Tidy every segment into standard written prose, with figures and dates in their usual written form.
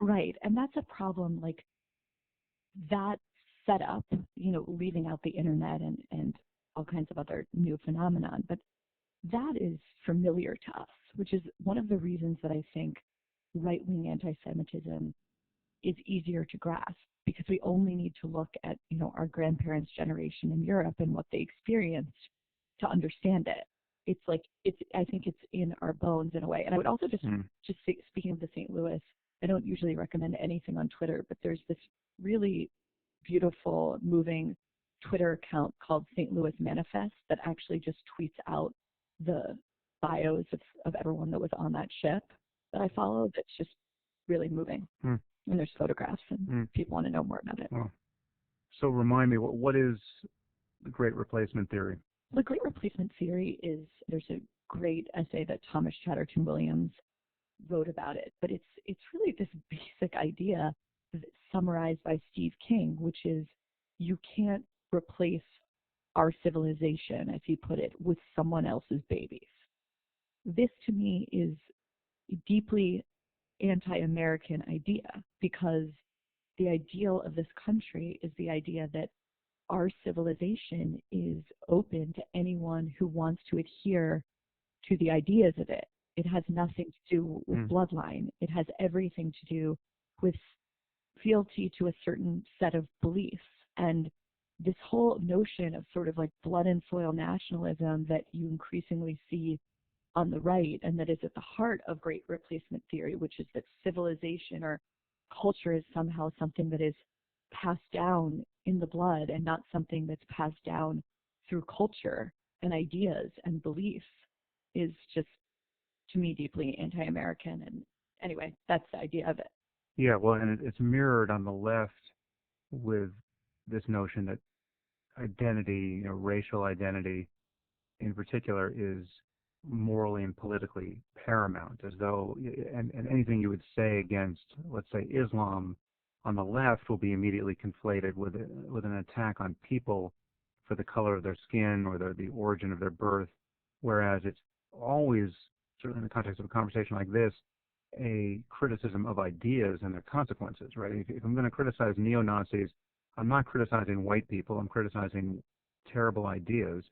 Right. And that's a problem, like that setup, leaving out the internet and all kinds of other new phenomenon. But that is familiar to us, which is one of the reasons that I think right-wing anti-Semitism is easier to grasp, because we only need to look at, our grandparents' generation in Europe and what they experienced to understand it. It's like, I think it's in our bones in a way. And I would also just say, speaking of the St. Louis, I don't usually recommend anything on Twitter, but there's this really beautiful, moving Twitter account called St. Louis Manifest that actually just tweets out the bios of everyone that was on that ship that I follow. That's just really moving. And there's photographs, and people want to know more about it. Well, so remind me, what is the Great Replacement Theory? The Great Replacement Theory is, there's a great essay that Thomas Chatterton Williams wrote about it, but it's really this basic idea summarized by Steve King, which is you can't replace our civilization, as he put it, with someone else's babies. This to me is a deeply anti-American idea, because the ideal of this country is the idea that our civilization is open to anyone who wants to adhere to the ideas of it. It has nothing to do with bloodline. It has everything to do with fealty to a certain set of beliefs. And this whole notion of sort of like blood and soil nationalism that you increasingly see on the right, and that is at the heart of Great Replacement Theory, which is that civilization or culture is somehow something that is passed down in the blood and not something that's passed down through culture and ideas and beliefs, is just, to me, deeply anti-American. And anyway, that's the idea of it. Yeah, well, and it's mirrored on the left with this notion that identity, racial identity in particular, is morally and politically paramount, as though, and anything you would say against, let's say, Islam on the left will be immediately conflated with an attack on people for the color of their skin or the origin of their birth, whereas it's always, certainly in the context of a conversation like this, a criticism of ideas and their consequences, right? If I'm going to criticize neo-Nazis, I'm not criticizing white people, I'm criticizing terrible ideas.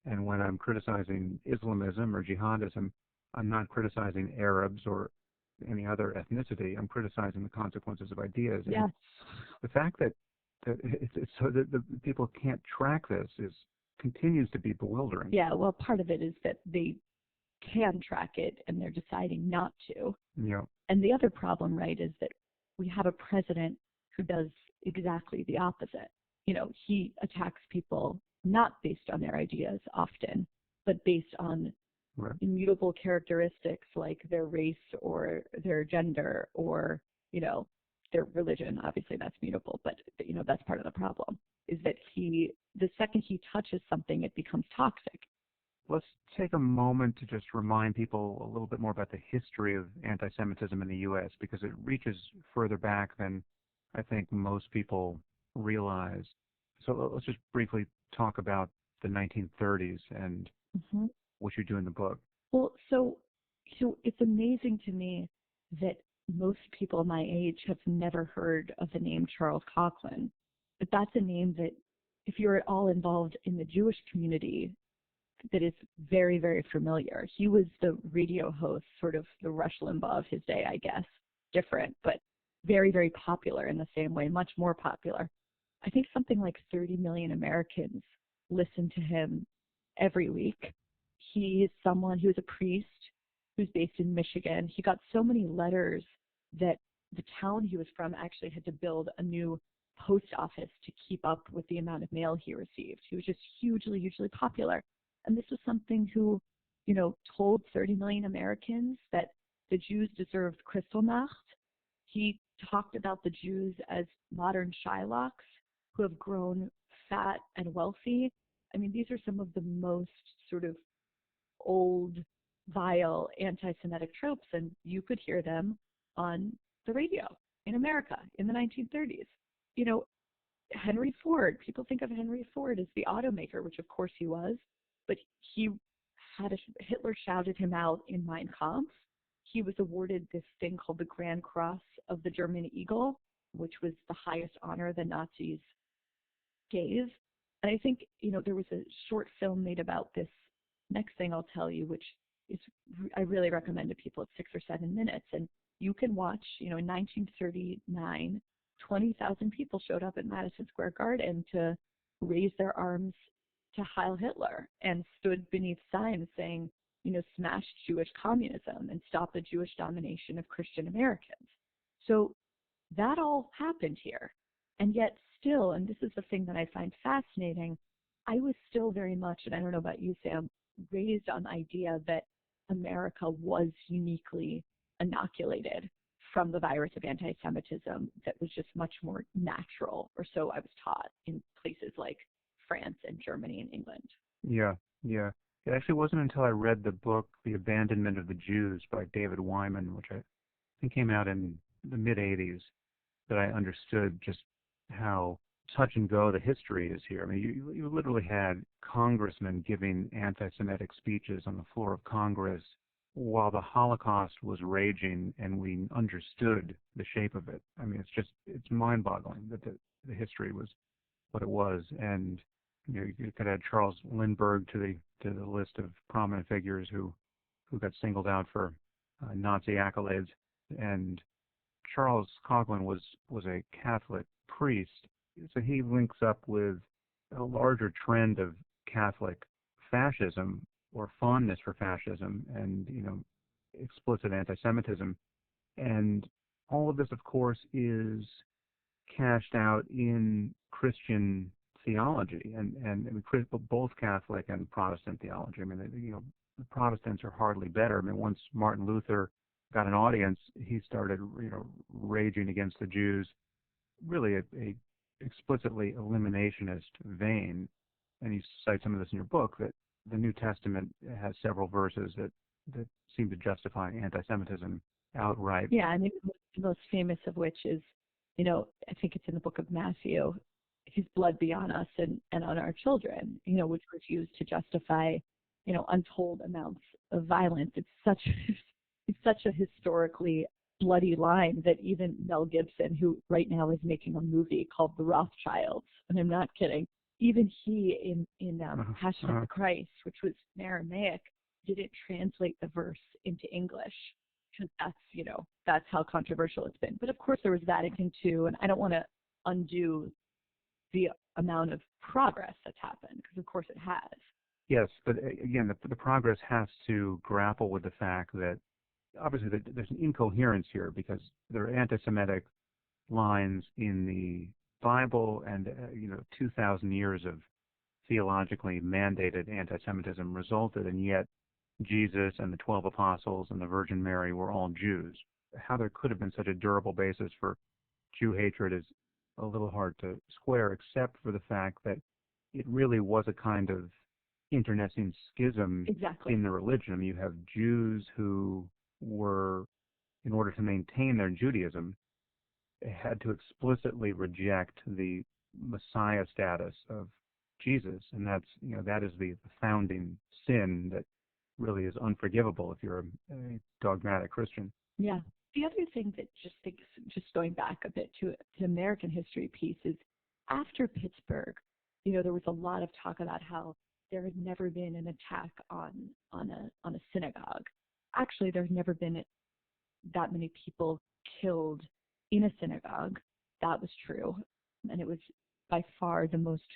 And when I'm criticizing Islamism or jihadism, I'm not criticizing Arabs or any other ethnicity. I'm criticizing the consequences of ideas. Yes. And the fact that it's so that the people can't track this continues to be bewildering. Yeah, well, part of it is that they can track it and they're deciding not to. Yeah. And the other problem, right, is that we have a president who does exactly the opposite. He attacks people not based on their ideas often, but based on immutable characteristics like their race or their gender or, their religion. Obviously that's mutable, but, that's part of the problem, is that the second he touches something, it becomes toxic. Let's take a moment to just remind people a little bit more about the history of anti-Semitism in the U.S., because it reaches further back than I think most people realize. So let's just briefly talk about the 1930s and what you do in the book. Well, so it's amazing to me that most people my age have never heard of the name Charles Coughlin. But that's a name that, if you're at all involved in the Jewish community, that is very, very familiar. He was the radio host, sort of the Rush Limbaugh of his day, I guess. Different, but very, very popular in the same way, much more popular. I think something like 30 million Americans listen to him every week. He is someone who's a priest who's based in Michigan. He got so many letters that the town he was from actually had to build a new post office to keep up with the amount of mail he received. He was just hugely, hugely popular. And this was something who, told 30 million Americans that the Jews deserved Kristallnacht. He talked about the Jews as modern Shylocks who have grown fat and wealthy. I mean, these are some of the most sort of old, vile anti-Semitic tropes, and you could hear them on the radio in America in the 1930s. Henry Ford, people think of Henry Ford as the automaker, which of course he was, but Hitler shouted him out in Mein Kampf. he was awarded this thing called the Grand Cross of the German Eagle, which was the highest honor the Nazis gave. And I think, there was a short film made about this next thing I'll tell you, which is, I really recommend to people. It's 6 or 7 minutes. And you can watch, in 1939, 20,000 people showed up at Madison Square Garden to raise their arms to Heil Hitler and stood beneath signs saying, smash Jewish communism and stop the Jewish domination of Christian Americans. So that all happened here. And yet still, and this is the thing that I find fascinating, I was still very much, and I don't know about you, Sam, raised on the idea that America was uniquely inoculated from the virus of anti-Semitism that was just much more natural, or so I was taught, in places like France and Germany and England. Yeah, yeah. It actually wasn't until I read the book, The Abandonment of the Jews by David Wyman, which I think came out in the mid-'80s, that I understood just how touch and go the history is here. I mean, you literally had congressmen giving anti-Semitic speeches on the floor of Congress while the Holocaust was raging, and we understood the shape of it. I mean, it's mind-boggling that the history was what it was. And you could add Charles Lindbergh to the list of prominent figures who got singled out for Nazi accolades. And Charles Coughlin was a Catholic priest, so he links up with a larger trend of Catholic fascism, or fondness for fascism, and explicit anti-Semitism. And all of this, of course, is cashed out in Christian theology, and both Catholic and Protestant theology. I mean, the Protestants are hardly better. I mean, once Martin Luther got an audience, he started, raging against the Jews, really a explicitly eliminationist vein. And you cite some of this in your book, that the New Testament has several verses that seem to justify anti-Semitism outright. Yeah, I mean, the most famous of which is, I think it's in the book of Matthew, his blood be on us and on our children, which was used to justify, untold amounts of violence. It's such a historically bloody line that even Mel Gibson, who right now is making a movie called The Rothschilds, and I'm not kidding, even he in Passion of the Christ, which was in Aramaic, didn't translate the verse into English, because that's how controversial it's been. But of course there was Vatican II, and I don't want to undo the amount of progress that's happened, because of course it has. Yes, but again, the progress has to grapple with the fact that obviously there's an incoherence here, because there are anti-Semitic lines in the Bible, and 2,000 years of theologically mandated anti-Semitism resulted, and yet Jesus and the 12 apostles and the Virgin Mary were all Jews. How there could have been such a durable basis for Jew hatred is a little hard to square, except for the fact that it really was a kind of internecine schism in the religion. I mean, you have Jews who were, in order to maintain their Judaism, had to explicitly reject the Messiah status of Jesus, and that is the founding sin that really is unforgivable if you're a dogmatic Christian. Yeah. The other thing that just going back a bit to the American history piece is, after Pittsburgh, there was a lot of talk about how there had never been an attack on a synagogue. Actually, there's never been that many people killed in a synagogue. That was true, and it was by far the most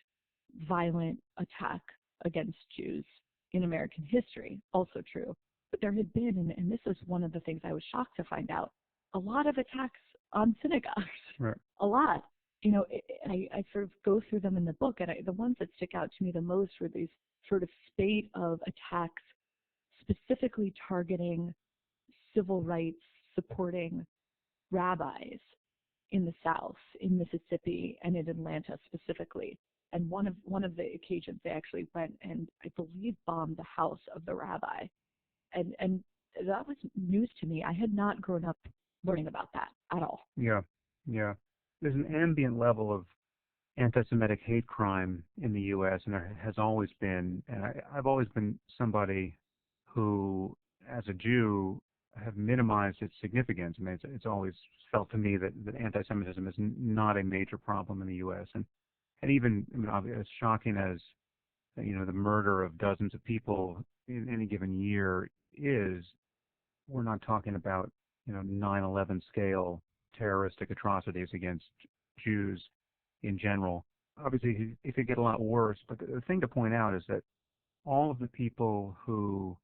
violent attack against Jews in American history. Also true. But there had been, and this was one of the things I was shocked to find out, a lot of attacks on synagogues. Right. A lot. I sort of go through them in the book, and the ones that stick out to me the most were these sort of spate of attacks specifically targeting civil rights supporting rabbis in the South, in Mississippi, and in Atlanta specifically. And one of the occasions they actually went and, I believe, bombed the house of the rabbi. And that was news to me. I had not grown up learning about that at all. Yeah. There's an ambient level of anti-Semitic hate crime in the U.S., and there has always been. And I've always been somebody who, as a Jew, have minimized its significance. I mean, it's always felt to me that anti-Semitism is not a major problem in the U.S. And even, I mean, as shocking as the murder of dozens of people in any given year is, we're not talking about 9/11 scale terroristic atrocities against Jews in general. Obviously, it could get a lot worse. But the thing to point out is that all of the people who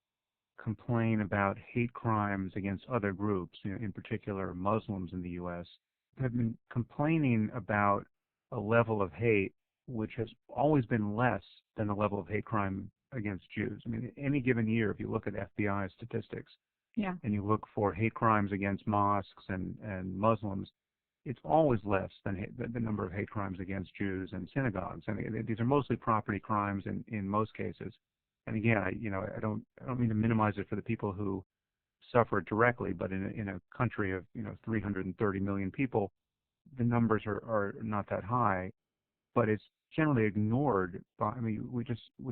complain about hate crimes against other groups, in particular Muslims in the U.S., have been complaining about a level of hate which has always been less than the level of hate crime against Jews. I mean, any given year, if you look at FBI statistics, Yeah. and you look for hate crimes against mosques and Muslims, it's always less than the number of hate crimes against Jews and synagogues. And these are mostly property crimes in most cases. And again, I don't mean to minimize it for the people who suffer it directly, but in a country of 330 million people, the numbers are not that high. But it's generally ignored. I mean, we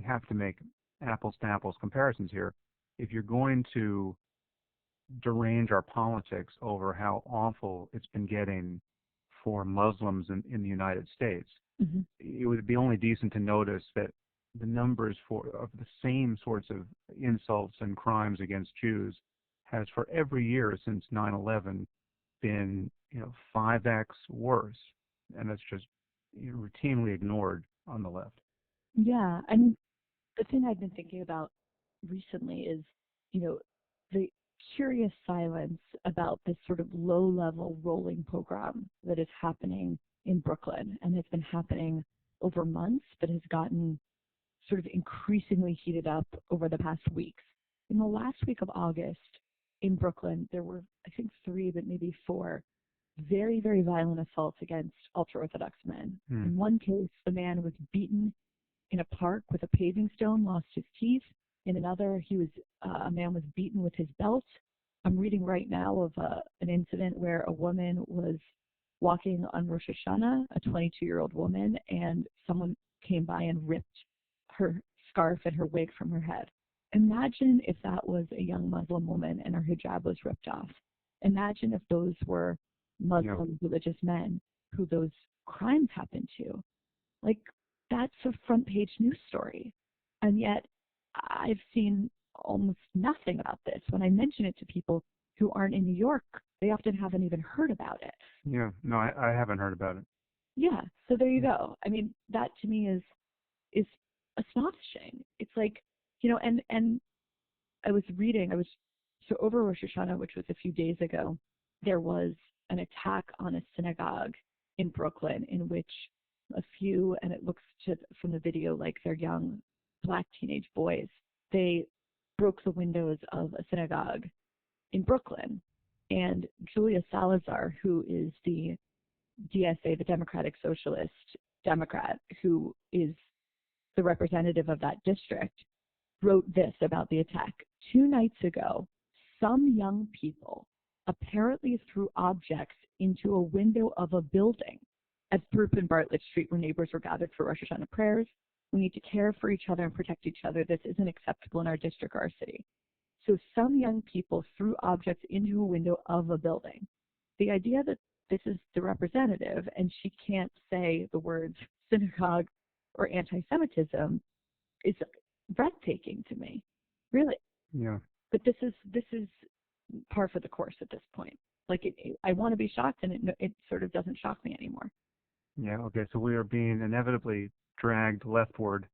have to make apples to apples comparisons here. If you're going to derange our politics over how awful it's been getting for Muslims in the United States, Mm-hmm. it would be only decent to notice that the numbers of the same sorts of insults and crimes against Jews has for every year since 9/11 been 5x worse, and that's just routinely ignored on the left. Yeah, I mean, the thing I've been thinking about recently is, the curious silence about this sort of low-level rolling program that is happening in Brooklyn and has been happening over months, but has gotten sort of increasingly heated up over the past weeks. In the last week of August in Brooklyn, there were, I think, 3, but maybe 4 very, very violent assaults against ultra-Orthodox men. In one case, the man was beaten in a park with a paving stone, lost his teeth. In another, a man was beaten with his belt. I'm reading right now of an incident where a woman was walking on Rosh Hashanah, a 22-year-old woman, and someone came by and ripped her scarf and her wig from her head. Imagine if that was a young Muslim woman and her hijab was ripped off. Imagine if those were Muslim religious men who those crimes happened to. Like, that's a front page news story. And yet I've seen almost nothing about this. When I mention it to people who aren't in New York, they often haven't even heard about it. Yeah, no, I haven't heard about it. Yeah, so there you go. I mean, that to me is astonishing. It's like, and so over Rosh Hashanah, which was a few days ago, there was an attack on a synagogue in Brooklyn in which a few, and it looks from the video like they're young black teenage boys, they broke the windows of a synagogue in Brooklyn. And Julia Salazar, who is the DSA, the Democratic Socialist Democrat, who is the representative of that district, wrote this about the attack. 2 nights ago, some young people apparently threw objects into a window of a building at Throop and Bartlett Street, where neighbors were gathered for Rosh Hashanah prayers. We need to care for each other and protect each other. This isn't acceptable in our district or our city. So some young people threw objects into a window of a building. The idea that this is the representative and she can't say the words synagogue or anti-Semitism is breathtaking to me, really. Yeah. But this is par for the course at this point. Like, I want to be shocked, and it sort of doesn't shock me anymore. Yeah. Okay. So we are being inevitably dragged leftward,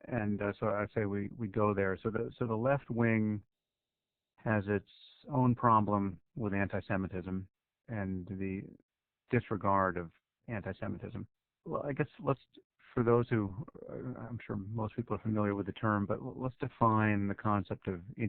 and so I say we go there. So the left wing has its own problem with anti-Semitism and the disregard of anti-Semitism. Well, I guess for those who, I'm sure most people are familiar with the term, but let's define the concept of